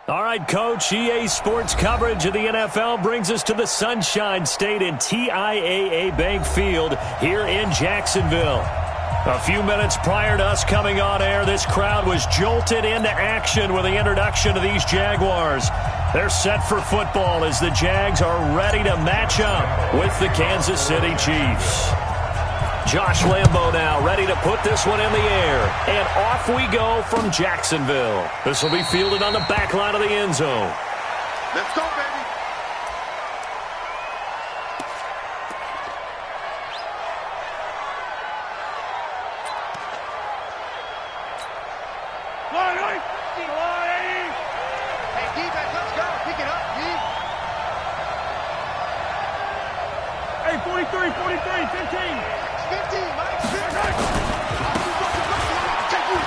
All right, Coach, EA Sports coverage of the NFL brings us to the Sunshine State in TIAA Bank Field here in Jacksonville. A few minutes prior to us coming on air, this crowd was jolted into action with the introduction of these Jaguars. They're set for football as the Jags are ready to match up with the Kansas City Chiefs. Josh Lambo now ready to put this one in the air. And off we go from Jacksonville. This will be fielded on the back line of the end zone. Let's go, baby. Hey, defense, let's go. Pick it up, D. Hey, 43, 15. 15, Mike. 15. Take you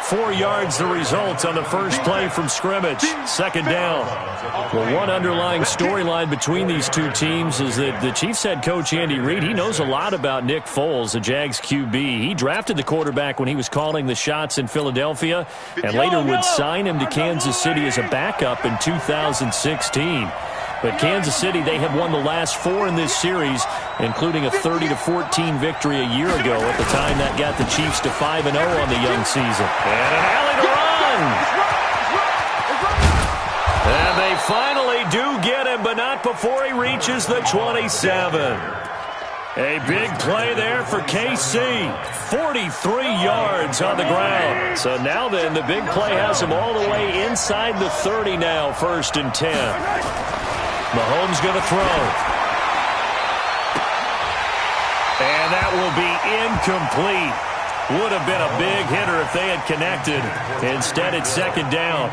4 yards the result on the first play from scrimmage. Second down. Well, one underlying storyline between these two teams is that the Chiefs head coach Andy Reid, he knows a lot about Nick Foles, the Jags QB. He drafted the quarterback when he was calling the shots in Philadelphia and later would sign him to Kansas City as a backup in 2016. But Kansas City, they have won the last 4 in this series, including a 30-14 victory a year ago at the time that got the Chiefs to 5-0 on the young season. And an alley to run! And they finally do get him, but not before he reaches the 27. A big play there for KC. 43 yards on the ground. So now then, the big play has him all the way inside the 30 now, 1st and 10. Mahomes going to throw. And that will be incomplete. Would have been a big hitter if they had connected. Instead, it's 2nd down.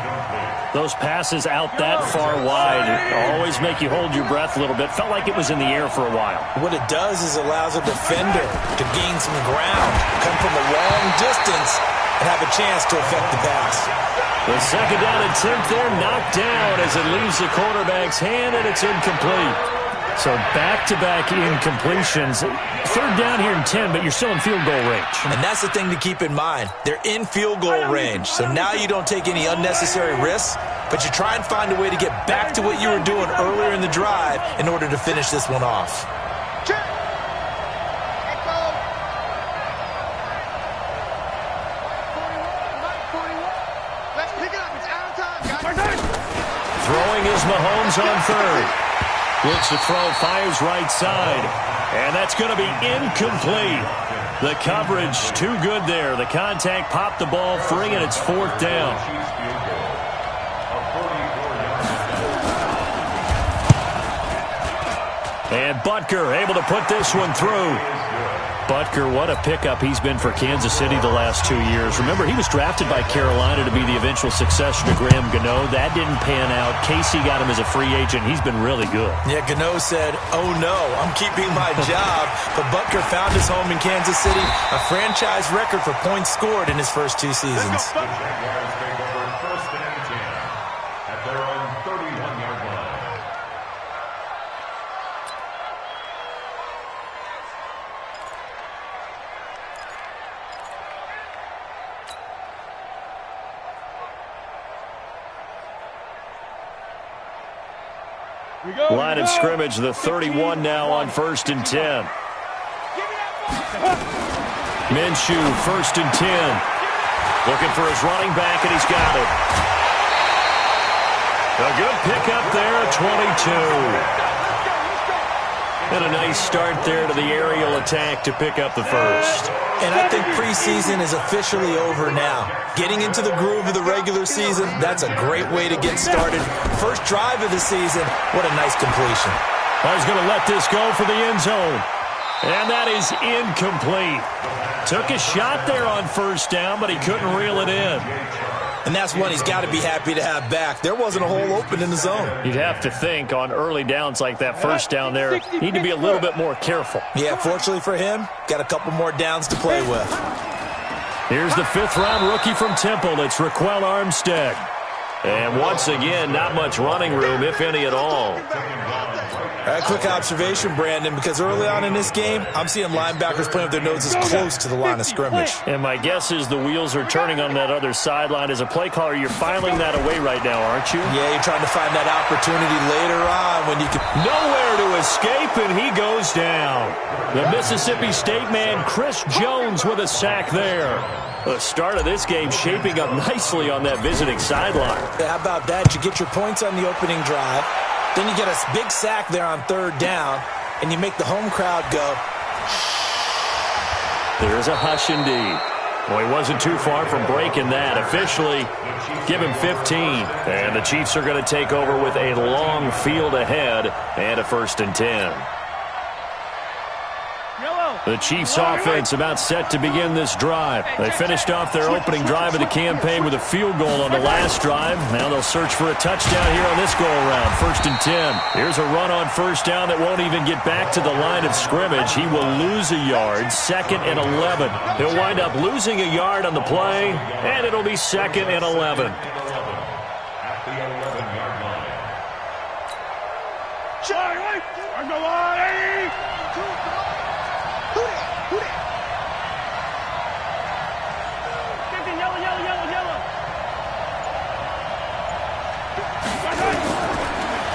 Those passes out that far wide always make you hold your breath a little bit. Felt like it was in the air for a while. What it does is allows a defender to gain some ground, come from a long distance, and have a chance to affect the pass. The 2nd down attempt there knocked down as it leaves the quarterback's hand, and it's incomplete. So back-to-back incompletions. 3rd down here in 10, but you're still in field goal range. And that's the thing to keep in mind. They're in field goal range. So now you don't take any unnecessary risks, but you try and find a way to get back to what you were doing earlier in the drive in order to finish this one off. Throwing is Mahomes on 3rd. Looks to throw, fires right side. And that's going to be incomplete. The coverage too good there. The contact popped the ball free, and it's 4th down. And Butker able to put this one through. Butker, what a pickup he's been for Kansas City the last 2 years. Remember, he was drafted by Carolina to be the eventual successor to Graham Gano. That didn't pan out. Casey got him as a free agent. He's been really good. Yeah, Gano said, "Oh no, I'm keeping my job." But Butker found his home in Kansas City, a franchise record for points scored in his first 2 seasons. Line of scrimmage, the 31 now on 1st and 10. Minshew, 1st and 10. Looking for his running back, and he's got it. A good pickup there at 22. And a nice start there to the aerial attack to pick up the 1st. And I think preseason is officially over now. Getting into the groove of the regular season, that's a great way to get started. First drive of the season, what a nice completion. I was going to let this go for the end zone. And that is incomplete. Took a shot there on 1st down, but he couldn't reel it in. And that's one he's got to be happy to have back. There wasn't a hole open in the zone. You'd have to think on early downs like that 1st down there, need to be a little bit more careful. Yeah, fortunately for him, got a couple more downs to play with. Here's the 5th-round rookie from Temple. It's Raquel Armstead. And once again, not much running room, if any at all. A quick observation, Brandon, because early on in this game, I'm seeing linebackers playing with their noses close to the line of scrimmage. And my guess is the wheels are turning on that other sideline. As a play caller, you're filing that away right now, aren't you? Yeah, you're trying to find that opportunity later on when you can... Nowhere to escape, and he goes down. The Mississippi State man, Chris Jones, with a sack there. The start of this game shaping up nicely on that visiting sideline. How about that? You get your points on the opening drive. Then you get a big sack there on third down, and you make the home crowd go. There's a hush indeed. Well, he wasn't too far from breaking that. Officially, give him 15. And the Chiefs are going to take over with a long field ahead and a 1st and 10. The Chiefs offense about set to begin this drive. They finished off their opening drive of the campaign with a field goal on the last drive. Now they'll search for a touchdown here on this go-around. 1st and 10. Here's a run on 1st down that won't even get back to the line of scrimmage. He will lose a yard. 2nd and 11. He'll wind up losing a yard on the play, and it'll be 2nd and 11.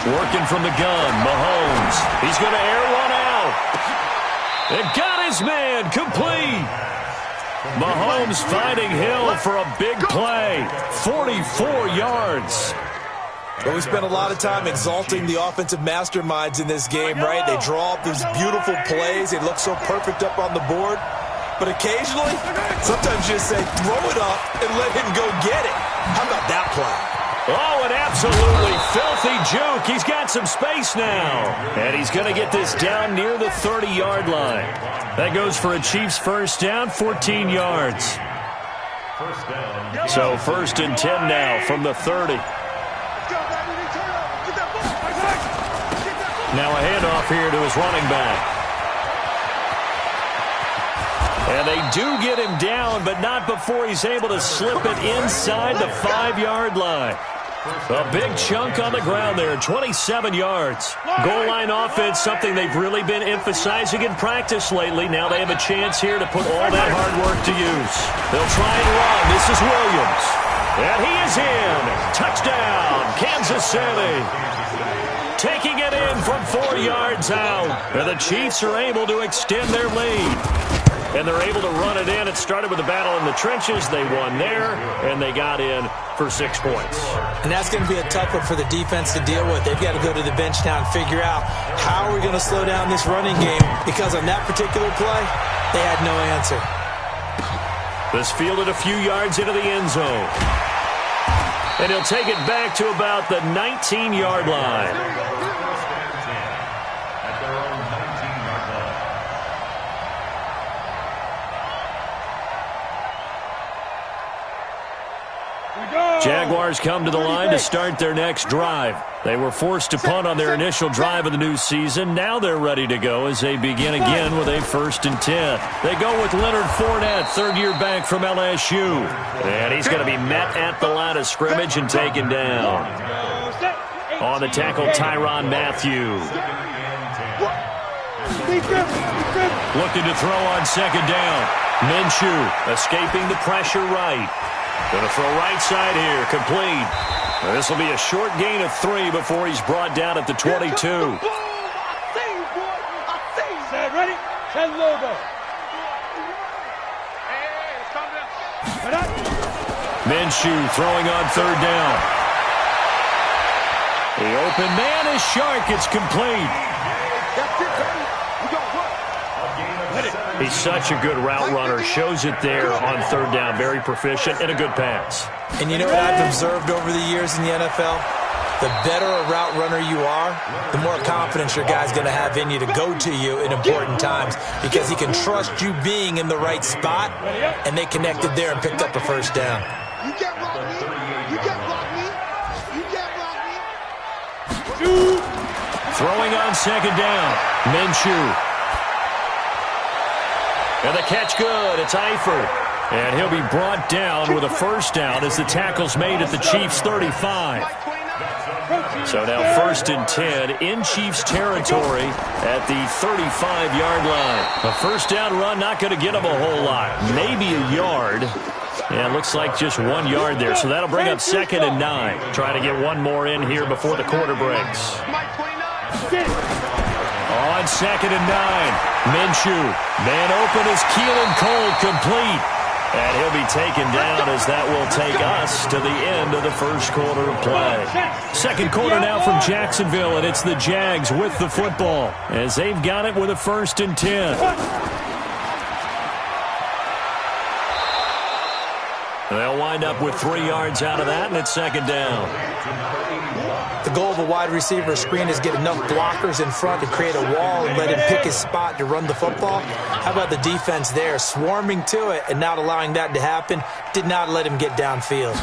Working from the gun, Mahomes. He's going to air one out. And got his man complete. Mahomes finding Hill for a big play. 44 yards. But we spent a lot of time exalting the offensive masterminds in this game, right? They draw up these beautiful plays. They look so perfect up on the board. But occasionally, sometimes you just say, throw it up and let him go get it. How about that play? Oh, an absolutely filthy juke. He's got some space now. And he's going to get this down near the 30-yard line. That goes for a Chiefs 1st down, 14 yards. So 1st and 10 now from the 30. Now a handoff here to his running back. And they do get him down, but not before he's able to slip it inside the 5-yard line. A big chunk on the ground there, 27 yards. Goal line offense, something they've really been emphasizing in practice lately. Now they have a chance here to put all that hard work to use. They'll try and run. This is Williams. And he is in. Touchdown, Kansas City. Taking it in from 4 yards out. And the Chiefs are able to extend their lead. And they're able to run it in. It started with a battle in the trenches. They won there, and they got in for 6 points. And that's going to be a tough one for the defense to deal with. They've got to go to the bench now and figure out how are we going to slow down this running game, because on that particular play, they had no answer. This fielded a few yards into the end zone. And he'll take it back to about the 19-yard line. Jaguars come to the line to start their next drive. They were forced to punt on their initial drive of the new season. Now they're ready to go as they begin again with a 1st and 10. They go with Leonard Fournette, third-year back from LSU. And he's going to be met at the line of scrimmage and taken down. On the tackle, Tyrann Mathieu. Looking to throw on 2nd down. Minshew escaping the pressure right. Going to throw right side here, complete. This will be a short gain of 3 before he's brought down at the 22. Ready? Set logo. Minshew throwing on 3rd down. The open man is Shark. It's complete. He's such a good route runner. Shows it there on 3rd down. Very proficient and a good pass. And you know what I've observed over the years in the NFL? The better a route runner you are, the more confidence your guy's going to have in you to go to you in important times, because he can trust you being in the right spot, and they connected there and picked up a 1st down. You can't block me. You can't block me. You can't block me. Throwing on 2nd down. Minshew. And the catch good. It's Eifert. And he'll be brought down with a 1st down as the tackle's made at the Chiefs' 35. So now 1st and 10 in Chiefs territory at the 35-yard line. A first down run not going to get them a whole lot. Maybe a yard. Yeah, it looks like just 1 yard there. So that'll bring up 2nd and 9. Trying to get one more in here before the quarter breaks. On 2nd and 9, Minshew. Man open is Keelan Cole, complete. And he'll be taken down as that will take us to the end of the first quarter of play. Second quarter now from Jacksonville, and it's the Jags with the football as they've got it with a 1st and 10. They'll wind up with 3 yards out of that, and it's 2nd down. The goal of a wide receiver screen is get enough blockers in front to create a wall and let him pick his spot to run the football. How about the defense there, swarming to it and not allowing that to happen? Did not let him get downfield.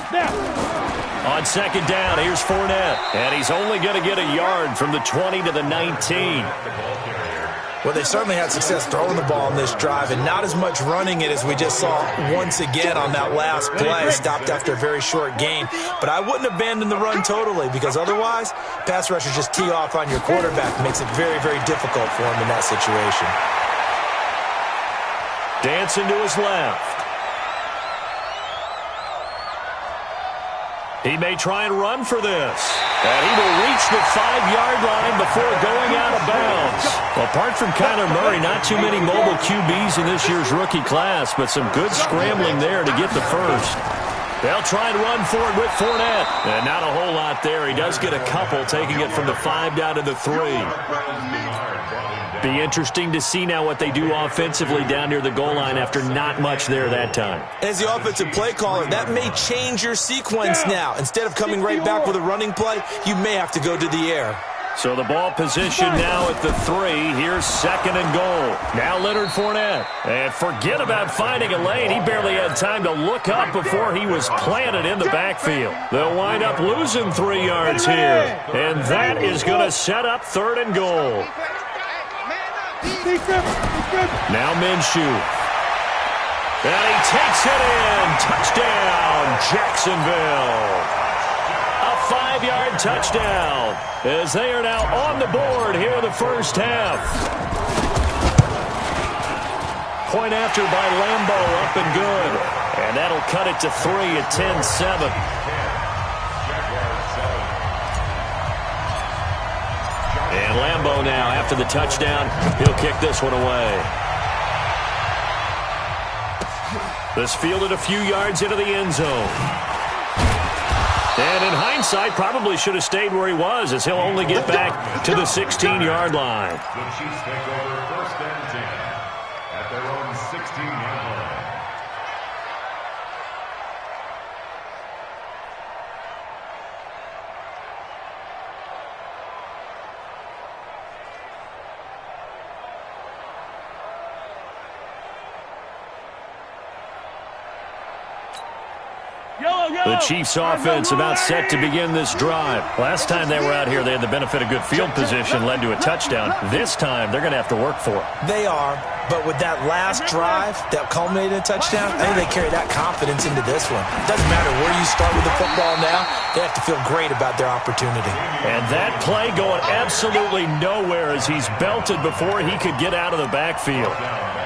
On 2nd down, here's Fournette, and he's only going to get a yard from the 20 to the 19. Well, they certainly had success throwing the ball on this drive and not as much running it as we just saw once again on that last play. Stopped after a very short gain. But I wouldn't abandon the run totally because otherwise, pass rushers just tee off on your quarterback. Makes it very, very difficult for him in that situation. Dancing to his left. He may try and run for this. And he will reach the 5-yard line before going out of bounds. Apart from Kyler Murray, not too many mobile QBs in this year's rookie class, but some good scrambling there to get the first. They'll try and run for it with Fournette. And not a whole lot there. He does get a couple, taking it from the 5 down to the 3. Be interesting to see now what they do offensively down near the goal line after not much there that time. As the offensive play caller, that may change your sequence now. Instead of coming right back with a running play, you may have to go to the air. So the ball position now at the 3. Here's 2nd and goal. Now Leonard Fournette. And forget about finding a lane. He barely had time to look up before he was planted in the backfield. They'll wind up losing 3 yards here. And that is going to set up 3rd and goal. Now Minshew. And he takes it in. Touchdown, Jacksonville. A 5-yard touchdown as they are now on the board here in the first half. Point after by Lambeau, up and good. And that'll cut it to 3 at 10-7. And Lambeau now, after the touchdown, he'll kick this one away. This fielded a few yards into the end zone. And in hindsight, probably should have stayed where he was, as he'll only get back to the 16-yard line. The Chiefs take over 1st and 10 at their own 16-yard line. The Chiefs offense about set to begin this drive. Last time they were out here, they had the benefit of good field position, led to a touchdown. This time, they're going to have to work for it. They are, but with that last drive that culminated in a touchdown, I think they carry that confidence into this one. It doesn't matter where you start with the football now. They have to feel great about their opportunity. And that play going absolutely nowhere as he's belted before he could get out of the backfield.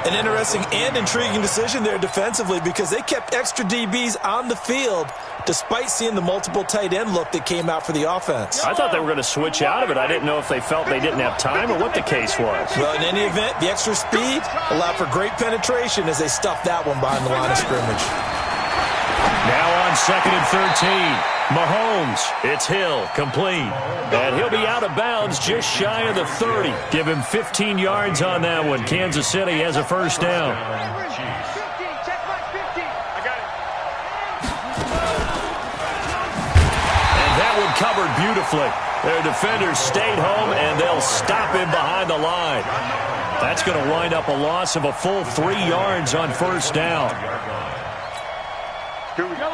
An interesting and intriguing decision there defensively because they kept extra DBs on the field despite seeing the multiple tight end look that came out for the offense. I thought they were going to switch out of it. I didn't know if they felt they didn't have time or what the case was. Well, in any event, the extra speed allowed for great penetration as they stuffed that one behind the line of scrimmage. Now on 2nd and 13. Mahomes, it's Hill, complete. And he'll be out of bounds just shy of the 30. Give him 15 yards on that one. Kansas City has a first down. And that one covered beautifully. Their defenders stayed home, and they'll stop him behind the line. That's going to wind up a loss of a full 3 yards on first down. Here we go.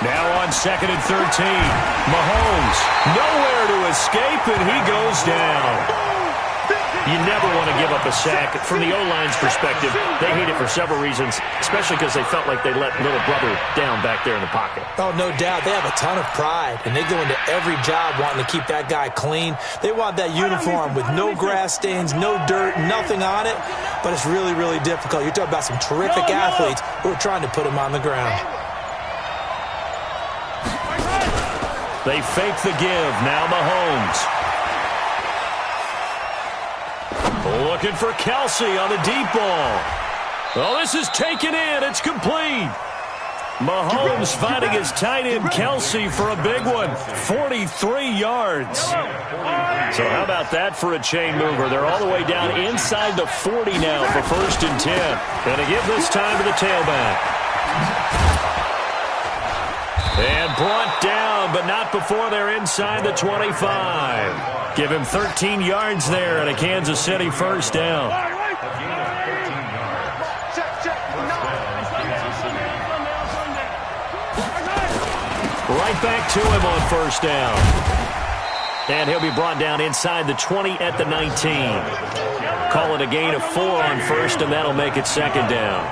Now on 2nd and 13. Mahomes, nowhere to escape, and he goes down. You never want to give up a sack. From the O-line's perspective, they hate it for several reasons, especially because they felt like they let little brother down back there in the pocket. Oh, no doubt. They have a ton of pride, and they go into every job wanting to keep that guy clean. They want that uniform with no grass stains, no dirt, nothing on it, but it's really, really difficult. You're talking about some terrific athletes who are trying to put him on the ground. They fake the give. Now Mahomes. Looking for Kelsey on the deep ball. Oh, this is taken in. It's complete. Mahomes finding his tight end Kelsey for a big one. 43 yards. So how about that for a chain mover? They're all the way down inside the 40 now for 1st and 10. Going to give this time to the tailback. And brought down, but not before they're inside the 25. Give him 13 yards there and a Kansas City 1st down. Right back to him on 1st down. And he'll be brought down inside the 20 at the 19. Call it a gain of 4 on 1st, and that'll make it 2nd down.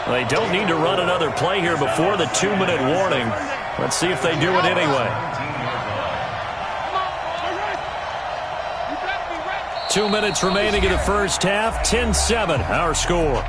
They don't need to run another play here before the 2-minute warning. Let's see if they do it anyway. 2 minutes remaining in the first half. 10-7, our score.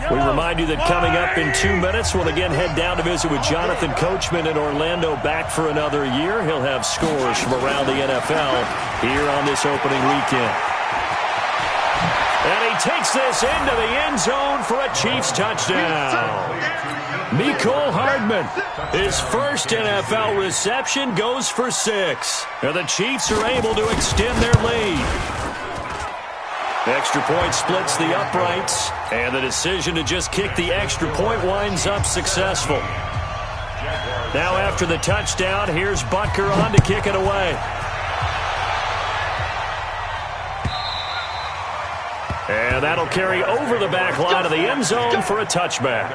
We remind you that coming up in 2 minutes, we'll again head down to visit with Jonathan Coachman in Orlando, back for another year. He'll have scores from around the NFL here on this opening weekend. And he takes this into the end zone for a Chiefs touchdown. Mecole Hardman, his first NFL reception, goes for 6. And the Chiefs are able to extend their lead. Extra point splits the uprights, and the decision to just kick the extra point winds up successful. Now after the touchdown, here's Butker on to kick it away. And that'll carry over the back line of the end zone for a touchback.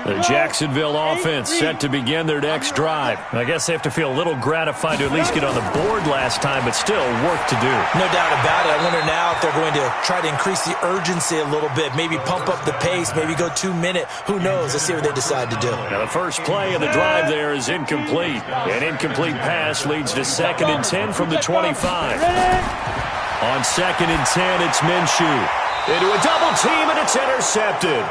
The Jacksonville offense set to begin their next drive. I guess they have to feel a little gratified to at least get on the board last time, but still work to do. No doubt about it. I wonder now if they're going to try to increase the urgency a little bit, maybe pump up the pace, maybe go 2-minute. Who knows? Let's see what they decide to do. Now the first play of the drive there is incomplete. An incomplete pass leads to 2nd and 10 from the 25. On 2nd and 10, it's Minshew. Into a double team, and it's intercepted.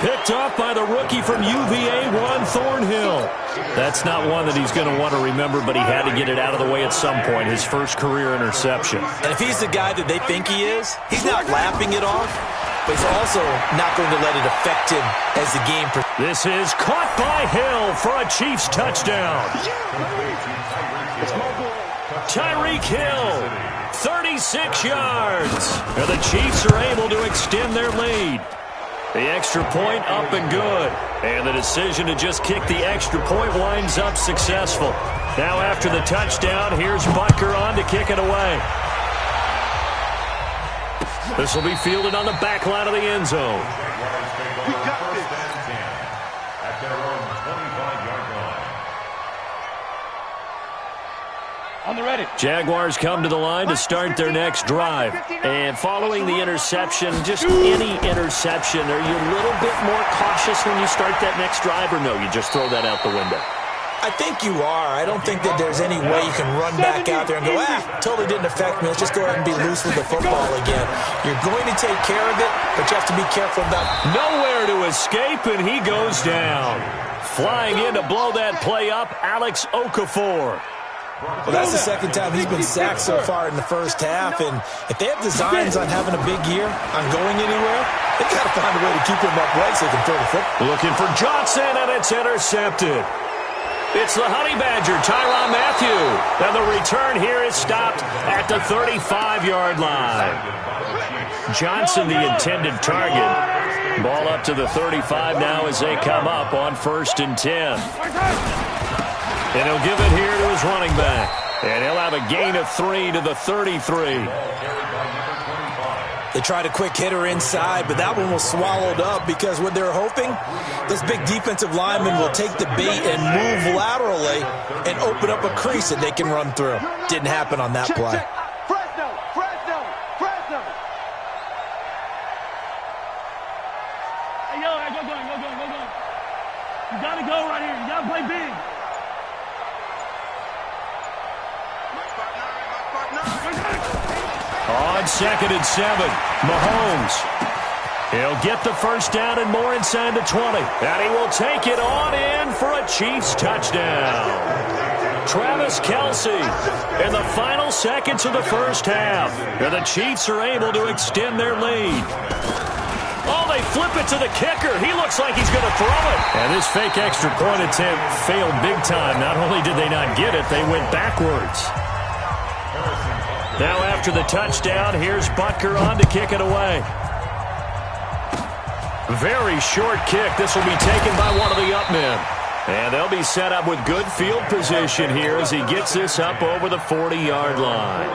Picked off by the rookie from UVA, Juan Thornhill. That's not one that he's going to want to remember, but he had to get it out of the way at some point. His first career interception. And if he's the guy that they think he is, he's not lapping it off, but he's also not going to let it affect him as the game proceeds. This is caught by Hill for a Chiefs touchdown. Tyreek Hill, 36 yards. And the Chiefs are able to extend their lead. The extra point up and good. And the decision to just kick the extra point winds up successful. Now after the touchdown, here's Butker on to kick it away. This will be fielded on the back line of the end zone. On the ready. Jaguars come to the line to start their next drive. And following the interception, just any interception, are you a little bit more cautious when you start that next drive, or no, you just throw that out the window? I think you are. I don't think that there's any way you can run back out there and go, totally didn't affect me. Let's just go ahead and be loose with the football again. You're going to take care of it, but you have to be careful about nowhere to escape, and he goes down. Flying in to blow that play up, Alex Okafor. Well, that's the second time he's been sacked so far in the first half, and if they have designs on having a big year, on going anywhere, they've got to find a way to keep him upright so they can throw the football. Looking for Johnson, and it's intercepted. It's the Honey Badger, Tyrann Mathieu. And the return here is stopped at the 35-yard line. Johnson, the intended target. Ball up to the 35 now as they come up on 1st and 10. And he'll give it here to his running back. And he'll have a gain of 3 to the 33. They tried a quick hitter inside, but that one was swallowed up because what they're hoping, this big defensive lineman will take the bait and move laterally and open up a crease that they can run through. Didn't happen on that play. Fresno. Hey, go. You got to go right here. You got to play big. On 2nd and 7, Mahomes. He'll get the first down and more inside the 20. And he will take it on in for a Chiefs touchdown. Travis Kelce in the final seconds of the first half. And the Chiefs are able to extend their lead. Oh, they flip it to the kicker. He looks like he's going to throw it. And this fake extra point attempt failed big time. Not only did they not get it, they went backwards. Now after the touchdown, here's Butker on to kick it away. Very short kick. This will be taken by one of the up men. And they'll be set up with good field position here as he gets this up over the 40-yard line.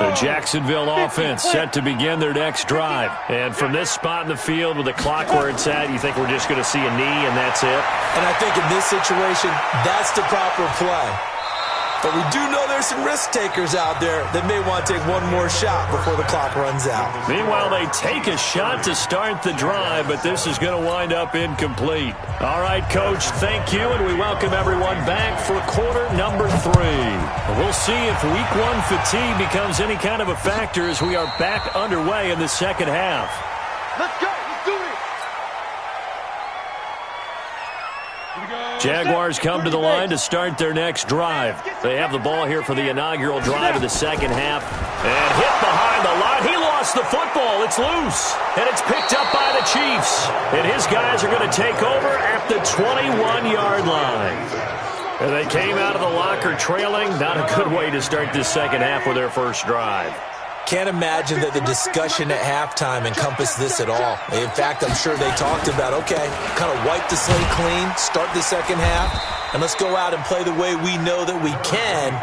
The Jacksonville offense set to begin their next drive. And from this spot in the field with the clock where it's at, you think we're just going to see a knee and that's it? And I think in this situation, that's the proper play. But we do know there's some risk takers out there that may want to take one more shot before the clock runs out. Meanwhile, they take a shot to start the drive, but this is going to wind up incomplete. All right, Coach, thank you, and we welcome everyone back for quarter number 3. We'll see if Week 1 fatigue becomes any kind of a factor as we are back underway in the second half. Let's go. Let's do this. Jaguars come to the line to start their next drive. They have the ball here for the inaugural drive of the second half. And hit behind the line. He lost the football. It's loose. And it's picked up by the Chiefs. And his guys are going to take over at the 21-yard line. And they came out of the locker trailing. Not a good way to start this second half with their first drive. Can't imagine that the discussion at halftime encompassed this at all. In fact, I'm sure they talked about, okay, kind of wipe the slate clean, start the second half, and let's go out and play the way we know that we can.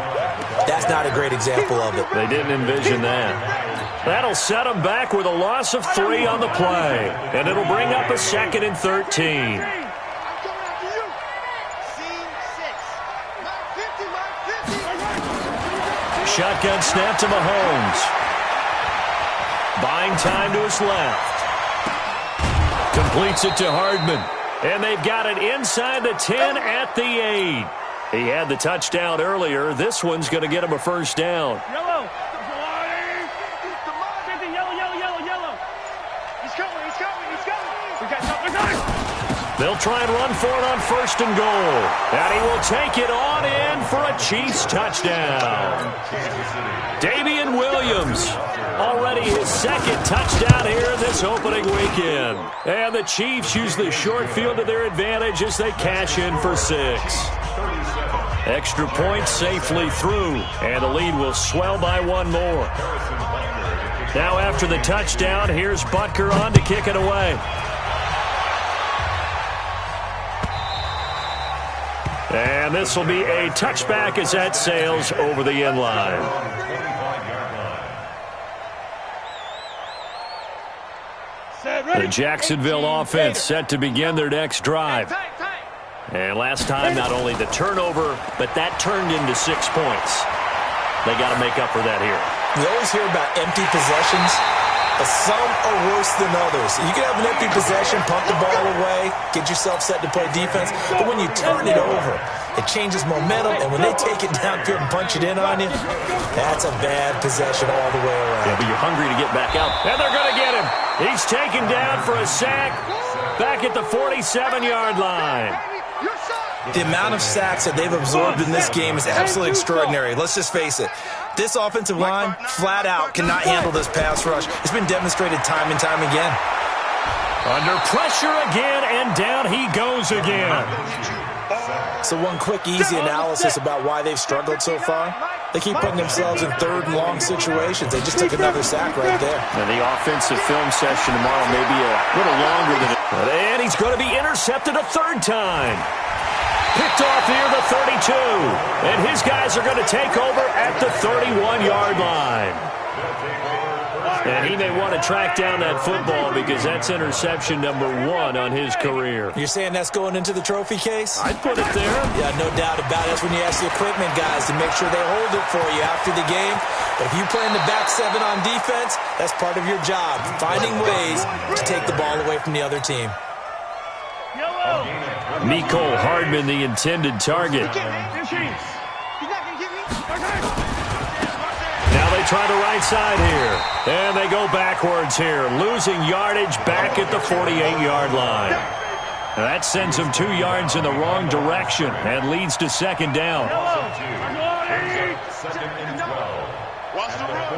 That's not a great example of it. They didn't envision that. That'll set them back with a loss of 3 on the play. And it'll bring up a 2nd and 13. Shotgun snap to Mahomes. Buying time to his left. Completes it to Hardman. And they've got it inside the 10 at the 8. He had the touchdown earlier. This one's going to get him a first down. Yellow. Yellow. He's coming. We got something. They'll try and run for it on 1st and goal. And he will take it on in for a Chiefs touchdown. Damian Williams, already his 2nd touchdown here this opening weekend. And the Chiefs use the short field to their advantage as they cash in for 6. Extra point safely through, and the lead will swell by 1 more. Now after the touchdown, here's Butker on to kick it away. And this will be a touchback as that sails over the end line. The Jacksonville offense set to begin their next drive. And last time, not only the turnover, but that turned into 6 points. They got to make up for that here. We always hear about empty possessions, but some are worse than others. You can have an empty possession, punt the ball away, get yourself set to play defense, but when you turn it over, it changes momentum, and when they take it downfield and punch it in on you, that's a bad possession all the way around. Yeah, but you're hungry to get back out. And they're going to get him. He's taken down for a sack back at the 47-yard line. The amount of sacks that they've absorbed in this game is absolutely extraordinary. Let's just face it. This offensive line, flat out, cannot handle this pass rush. It's been demonstrated time and time again. Under pressure again, and down he goes again. So one quick, easy analysis about why they've struggled so far. They keep putting themselves in 3rd and long situations. They just took another sack right there. And the offensive film session tomorrow may be a little longer than it. And he's going to be intercepted a 3rd time. Picked off near the 32. And his guys are going to take over at the 31-yard line. And he may want to track down that football because that's interception number 1 on his career. You're saying that's going into the trophy case? I'd put it there. Yeah, no doubt about it. That's when you ask the equipment guys to make sure they hold it for you after the game. But if you play in the back 7 on defense, that's part of your job, finding ways to take the ball away from the other team. Mecole Hardman, the intended target. He's not going to get me. Now they try the right side here. And they go backwards here, losing yardage back at the 48-yard line. Now that sends them 2 yards in the wrong direction and leads to second down. Second and 12. Watch the run.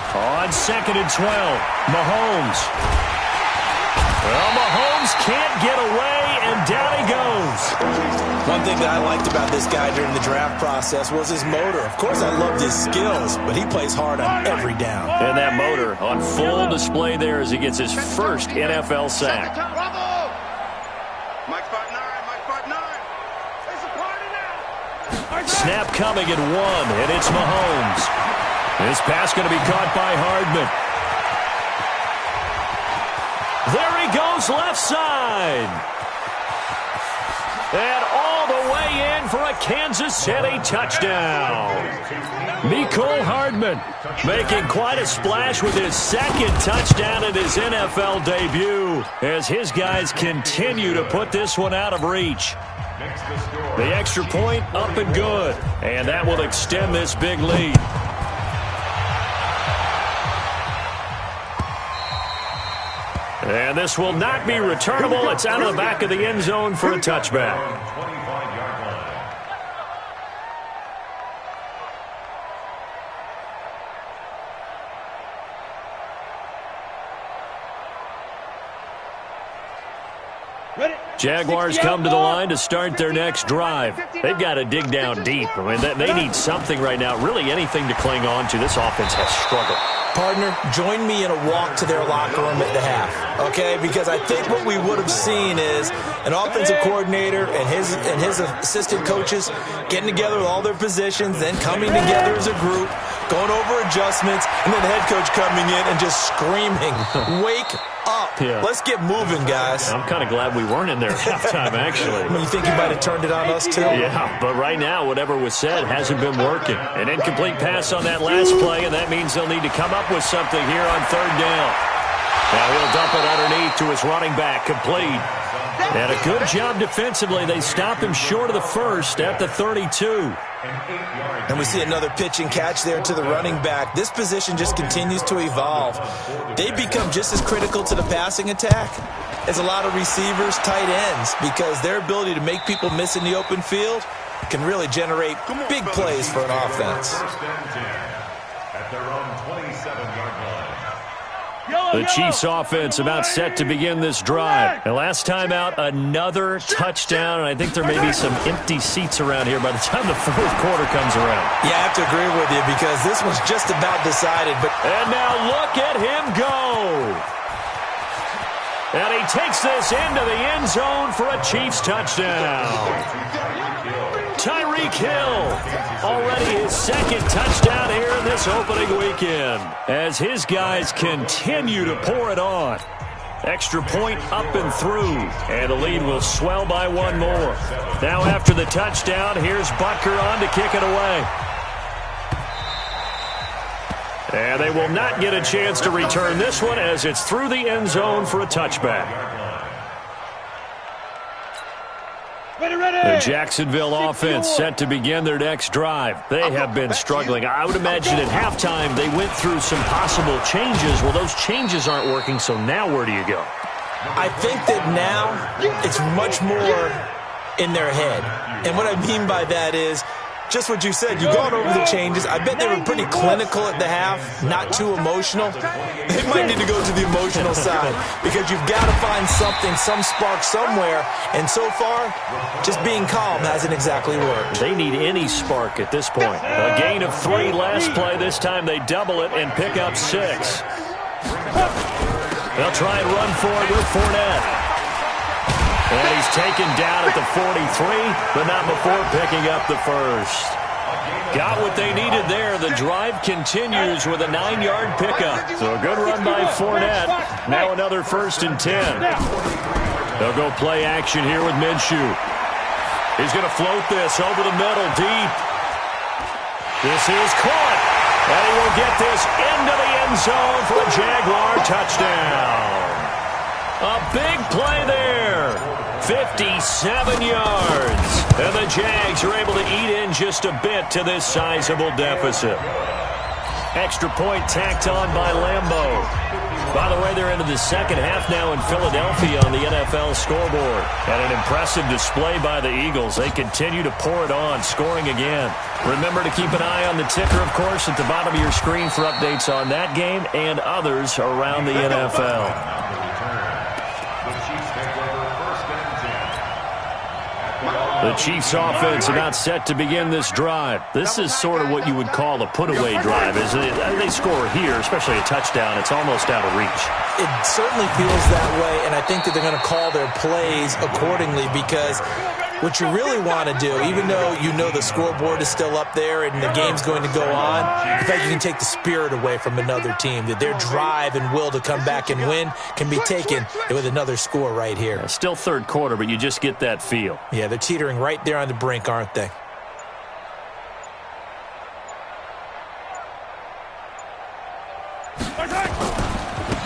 On second and 12, Mahomes. Well, Mahomes can't get away, and down he goes. One thing that I liked about this guy during the draft process was his motor. Of course, I loved his skills, but he plays hard on every down. And that motor on full display there as he gets his first NFL sack. Bravo! Mike 5'9", Mike 5'9". It's a party now. Snap coming at 1, and it's Mahomes. This pass going to be caught by Hardman. There he goes, left side. And all the way in for a Kansas City touchdown. Mecole Hardman making quite a splash with his second touchdown in his NFL debut as his guys continue to put this one out of reach. The extra point up and good, and that will extend this big lead. And this will not be returnable. It's out of the back of the end zone for a touchback. Jaguars come to the line to start their next drive. They've got to dig down deep. I mean, they need something right now, really anything to cling on to. This offense has struggled. Partner, join me in a walk to their locker room at the half, okay? Because I think what we would have seen is an offensive coordinator and his assistant coaches getting together with all their positions, then coming together as a group, going over adjustments, and then the head coach coming in and just screaming, "Wake up. Yeah. Let's get moving, guys." I'm kind of glad we weren't in there at halftime, actually. You think you might have turned it on us, too? Yeah, but right now, whatever was said hasn't been working. An incomplete pass on that last play, and that means they'll need to come up with something here on third down. Now he'll dump it underneath to his running back, complete. And a good job defensively. They stop him short of the first at the 32. And we see another pitch and catch there to the running back. This position just continues to evolve. They become just as critical to the passing attack as a lot of receivers, tight ends, because their ability to make people miss in the open field can really generate big plays for an offense. At their own 27-yard line. The Chiefs offense about set to begin this drive. And last time out, another touchdown, and I think there may be some empty seats around here by the time the fourth quarter comes around. Yeah, I have to agree with you because this one's just about decided. And now look at him go. And he takes this into the end zone for a Chiefs touchdown. Tyreek Hill, already his second touchdown here in this opening weekend, as his guys continue to pour it on. Extra point up and through, and the lead will swell by one more. Now after the touchdown, here's Butker on to kick it away. And they will not get a chance to return this one as it's through the end zone for a touchback. The Jacksonville offense set to begin their next drive. They have been struggling. I would imagine at halftime they went through some possible changes. Well, those changes aren't working, so now where do you go? I think that now it's much more in their head. And what I mean by that is just what you said. You've gone over the changes. I bet they were pretty clinical at the half, not too emotional. They might need to go to the emotional side because you've got to find something, some spark somewhere. And so far, just being calm hasn't exactly worked. They need any spark at this point. A gain of 3 last play. This time they double it and pick up 6. They'll try and run for it with Fournette. And he's taken down at the 43, but not before picking up the first. Got what they needed there. The drive continues with a 9-yard pickup. So a good run by Fournette. Now another 1st and 10. They'll go play action here with Minshew. He's going to float this over the middle deep. This is caught. And he will get this into the end zone for a Jaguar touchdown. A big play there. 57 yards. And the Jags are able to eat in just a bit to this sizable deficit. Extra point tacked on by Lambeau. By the way, they're into the second half now in Philadelphia on the NFL scoreboard. And an impressive display by the Eagles. They continue to pour it on, scoring again. Remember to keep an eye on the ticker, of course, at the bottom of your screen for updates on that game and others around the NFL. The Chiefs offense about set to begin this drive. This is sort of what you would call a put-away drive. As they score here, especially a touchdown, it's almost out of reach. It certainly feels that way, and I think that they're going to call their plays accordingly because what you really want to do, even though you know the scoreboard is still up there and the game's going to go on, in fact, you can take the spirit away from another team, that their drive and will to come back and win can be taken with another score right here. Still third quarter, but you just get that feel. Yeah, they're teetering right there on the brink, aren't they?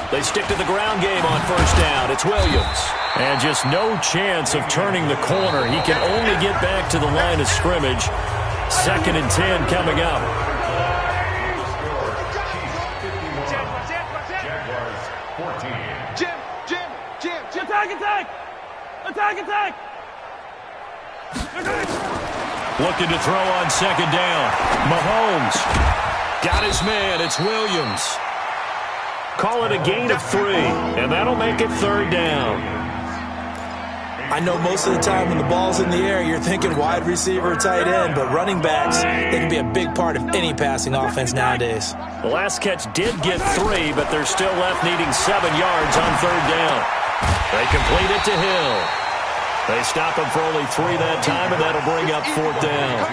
They stick to the ground game on 1st down. It's Williams. And just no chance of turning the corner. He can only get back to the line of scrimmage. 2nd and 10 coming up. Jim. Attack. Looking to throw on 2nd down. Mahomes got his man. It's Williams. Call it a gain of 3, and that'll make it 3rd down. I know most of the time when the ball's in the air, you're thinking wide receiver, tight end, but running backs, they can be a big part of any passing offense nowadays. The last catch did get 3, but they're still left needing 7 yards on 3rd down. They complete it to Hill. They stop him for only 3 that time, and that'll bring up 4th down.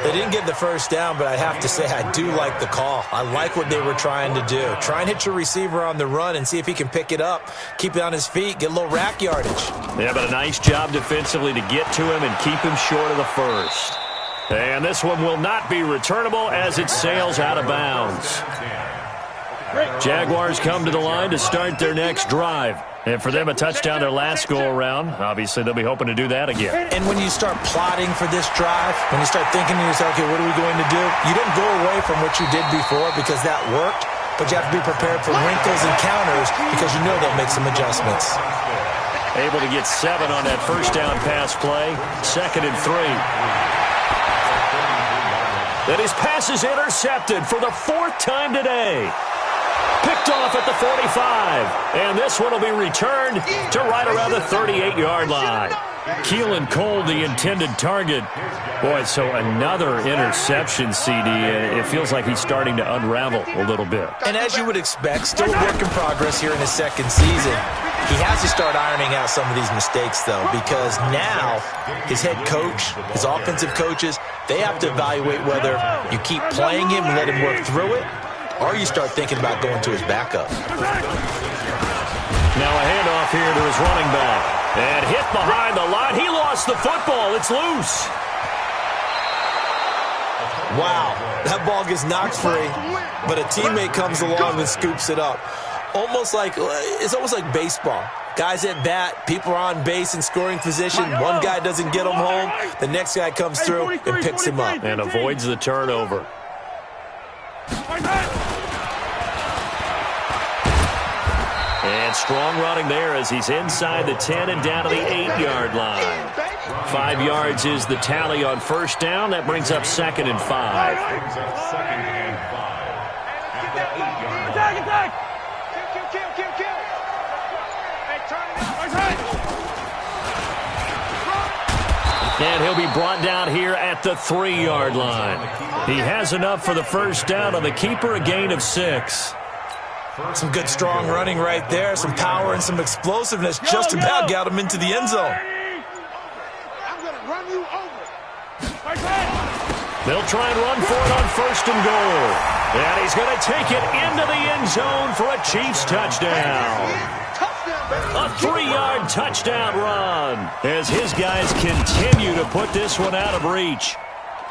They didn't get the 1st down, but I have to say I do like the call. I like what they were trying to do. Try and hit your receiver on the run and see if he can pick it up, keep it on his feet, get a little rack yardage. Yeah, but a nice job defensively to get to him and keep him short of the 1st. And this one will not be returnable as it sails out of bounds. Jaguars come to the line to start their next drive. And for them, a touchdown their last go-around. Obviously, they'll be hoping to do that again. And when you start plotting for this drive, when you start thinking to yourself, okay, what are we going to do? You don't go away from what you did before because that worked, but you have to be prepared for wrinkles and counters because you know they'll make some adjustments. Able to get 7 on that 1st down pass play. 2nd and 3. Then his pass is intercepted for the 4th time today. Picked off at the 45. And this one will be returned to right around the 38-yard line. Keelan Cole, the intended target. Boy, so another interception, CD. It feels like he's starting to unravel a little bit. And as you would expect, still a work in progress here in his 2nd season. He has to start ironing out some of these mistakes, though, because now his head coach, his offensive coaches, they have to evaluate whether you keep playing him and let him work through it, or you start thinking about going to his backup. Now a handoff here to his running back. And hit behind the line. He lost the football. It's loose. Wow, that ball gets knocked free, but a teammate comes along and scoops it up. It's almost like baseball. Guys at bat, people are on base in scoring position. One guy doesn't get him home. The next guy comes through and picks him up. And avoids the turnover. And strong running there as he's inside the 10 and down to the 8-yard line. 5 yards is the tally on 1st down. That brings up 2nd and 5. Attack! Kill! And he'll be brought down here at the 3-yard line. He has enough for the 1st down on the keeper, a gain of 6. Some good, strong running right there. Some power and some explosiveness. Just about got him into the end zone. I'm going to run you over. They'll try and run for it on 1st and goal. And he's going to take it into the end zone for a Chiefs touchdown. A 3-yard touchdown run as his guys continue to put this one out of reach.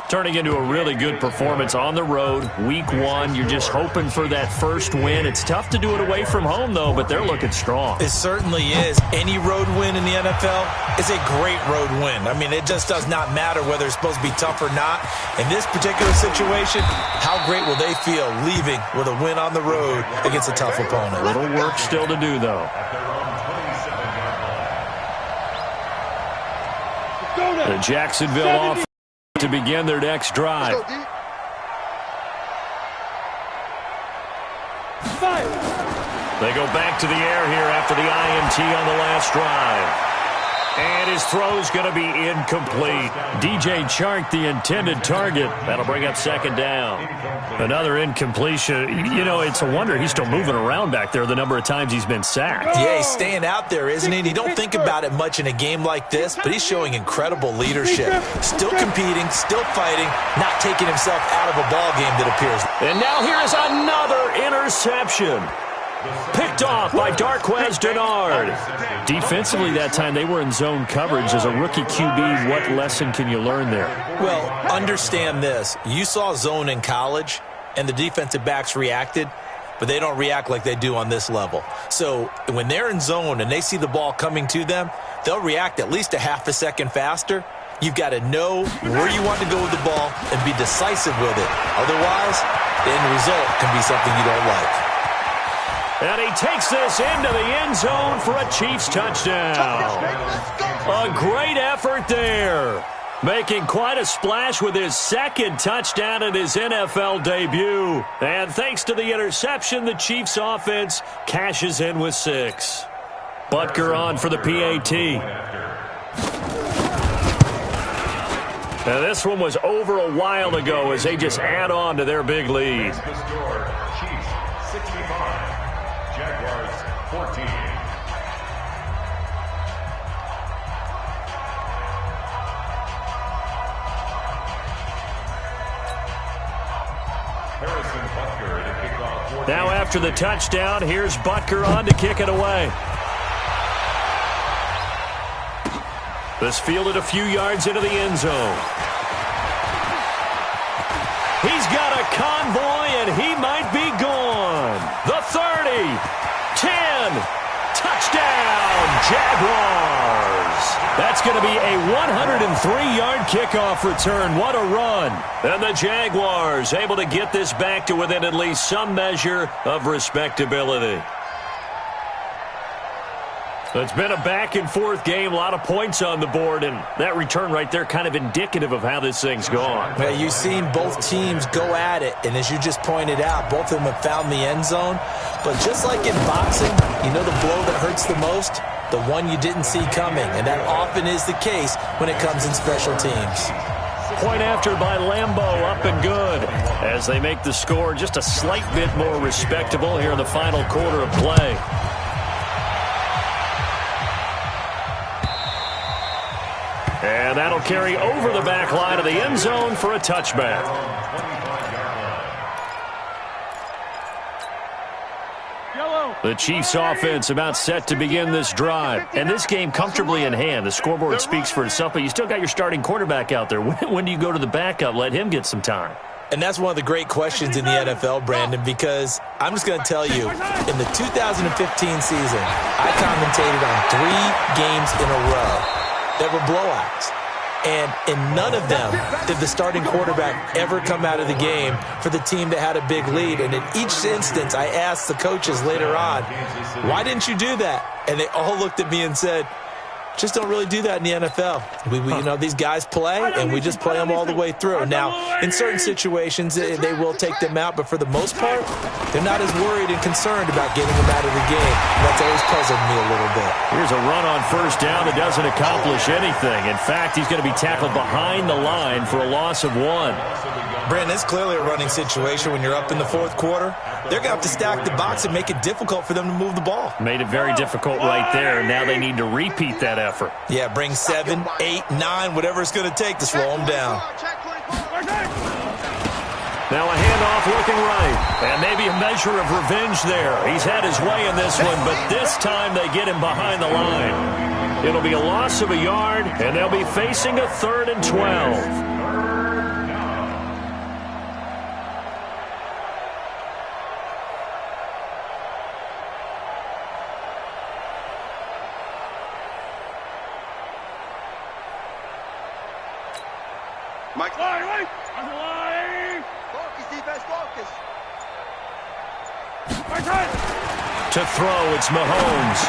Turning into a really good performance on the road. Week 1, you're just hoping for that first win. It's tough to do it away from home, though, but they're looking strong. It certainly is. Any road win in the NFL is a great road win. I mean, it just does not matter whether it's supposed to be tough or not. In this particular situation, how great will they feel leaving with a win on the road against a tough opponent? A little work still to do, though. The Jacksonville offense to begin their next drive. They go back to the air here after the INT on the last drive. And his throw's going to be incomplete. DJ Chark, the intended target. That'll bring up 2nd down. Another incompletion. You know, it's a wonder he's still moving around back there the number of times he's been sacked. Yeah, he's staying out there, isn't he? And you don't think about it much in a game like this, but he's showing incredible leadership. Still competing, still fighting, not taking himself out of a ball game that appears. And now here is another interception. Picked off by Darquez Dennard. Defensively that time, they were in zone coverage. As a rookie QB, what lesson can you learn there? Well, understand this. You saw zone in college, and the defensive backs reacted, but they don't react like they do on this level. So when they're in zone and they see the ball coming to them, they'll react at least a half a second faster. You've got to know where you want to go with the ball and be decisive with it. Otherwise, the end result can be something you don't like. And he takes this into the end zone for a Chiefs touchdown. A great effort there. Making quite a splash with his 2nd touchdown in his NFL debut. And thanks to the interception, the Chiefs offense cashes in with 6. Butker on for the PAT. Now this one was over a while ago as they just add on to their big lead. The score, Chiefs 65, Jaguars 14. Now after the touchdown, here's Butker on to kick it away. This fielded a few yards into the end zone. He's got a convoy, and he might be gone. The 30, 10, touchdown, Jaguars. That's going to be a 103-yard kickoff return. What a run. And the Jaguars able to get this back to within at least some measure of respectability. It's been a back-and-forth game, a lot of points on the board, and that return right there kind of indicative of how this thing's gone. Well, you've seen both teams go at it, and as you just pointed out, both of them have found the end zone. But just like in boxing, you know the blow that hurts the most? The one you didn't see coming, and that often is the case when it comes in special teams. Point after by Lambeau, up and good, as they make the score just a slight bit more respectable here in the final quarter of play. And that'll carry over the back line of the end zone for a touchback. The Chiefs offense about set to begin this drive. And this game comfortably in hand. The scoreboard speaks for itself, but you still got your starting quarterback out there. When do you go to the backup? Let him get some time. And that's one of the great questions in the NFL, Brandon, because I'm just going to tell you, in the 2015 season, I commentated on 3 games in a row that were blowouts. And in none of them did the starting quarterback ever come out of the game for the team that had a big lead. And in each instance, I asked the coaches later on, why didn't you do that? And they all looked at me and said, Just don't really do that in the NFL. These guys play, and we just play them all the way through. Now, in certain situations, they will take them out, but for the most part, they're not as worried and concerned about getting them out of the game. That's always puzzled me a little bit. Here's a run on first down that doesn't accomplish anything. In fact, he's going to be tackled behind the line for a loss of 1. Brandon, it's clearly a running situation when you're up in the fourth quarter. They're going to have to stack the box and make it difficult for them to move the ball. Made it very difficult right there. Now they need to repeat that effort. Yeah, bring 7, 8, 9, whatever it's going to take to slow them down. Now a handoff looking right. And maybe a measure of revenge there. He's had his way in this one, but this time they get him behind the line. It'll be a loss of a yard, and they'll be facing a 3rd and 12. Mike. Focus, defense, focus. To throw, it's Mahomes.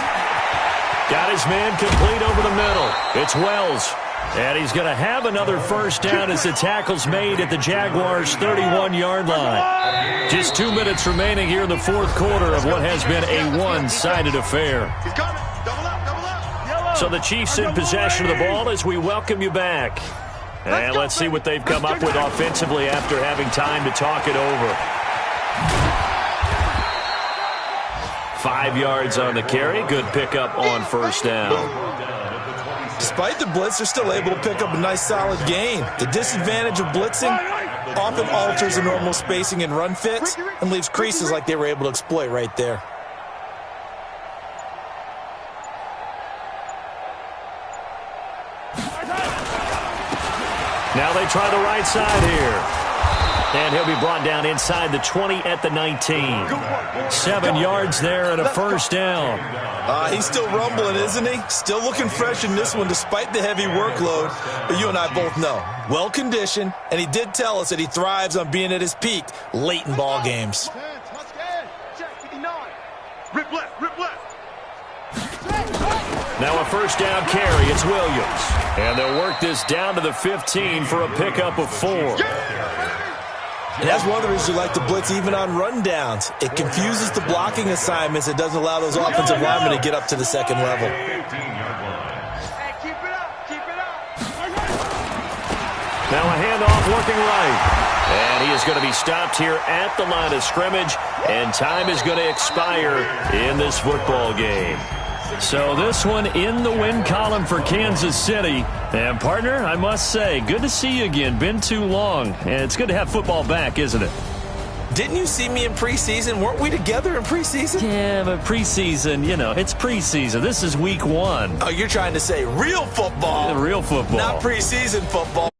Got his man complete over the middle. It's Wells. And he's going to have another first down as the tackle's made at the Jaguars' 31-yard line. Just 2 minutes remaining here in the fourth quarter of what has been a one-sided affair. He's coming. Double up, double up. So the Chiefs in possession of the ball as we welcome you back. And let's see what they've come up with offensively after having time to talk it over. 5 yards on the carry. Good pickup on first down. Despite the blitz, they're still able to pick up a nice solid gain. The disadvantage of blitzing often alters the normal spacing and run fits and leaves creases like they were able to exploit right there. Now they try the right side here. And he'll be brought down inside the 20 at the 19. 7 yards there and a first down. He's still rumbling, isn't he? Still looking fresh in this one despite the heavy workload. But you and I both know, well-conditioned, and he did tell us that he thrives on being at his peak late in ball games. Rip left, rip left. Now a first down carry. It's Williams. And they'll work this down to the 15 for a pickup of 4. And that's one of the reasons you like to blitz even on rundowns. It confuses the blocking assignments. It doesn't allow those offensive linemen to get up to the second level. Hey, keep it up, keep it up. Now a handoff working right. And he is going to be stopped here at the line of scrimmage. And time is going to expire in this football game. So this one in the win column for Kansas City. And, partner, I must say, good to see you again. Been too long. And it's good to have football back, isn't it? Didn't you see me in preseason? Weren't we together in preseason? Yeah, but preseason, it's preseason. This is week 1. Oh, you're trying to say real football. Real football. Not preseason football.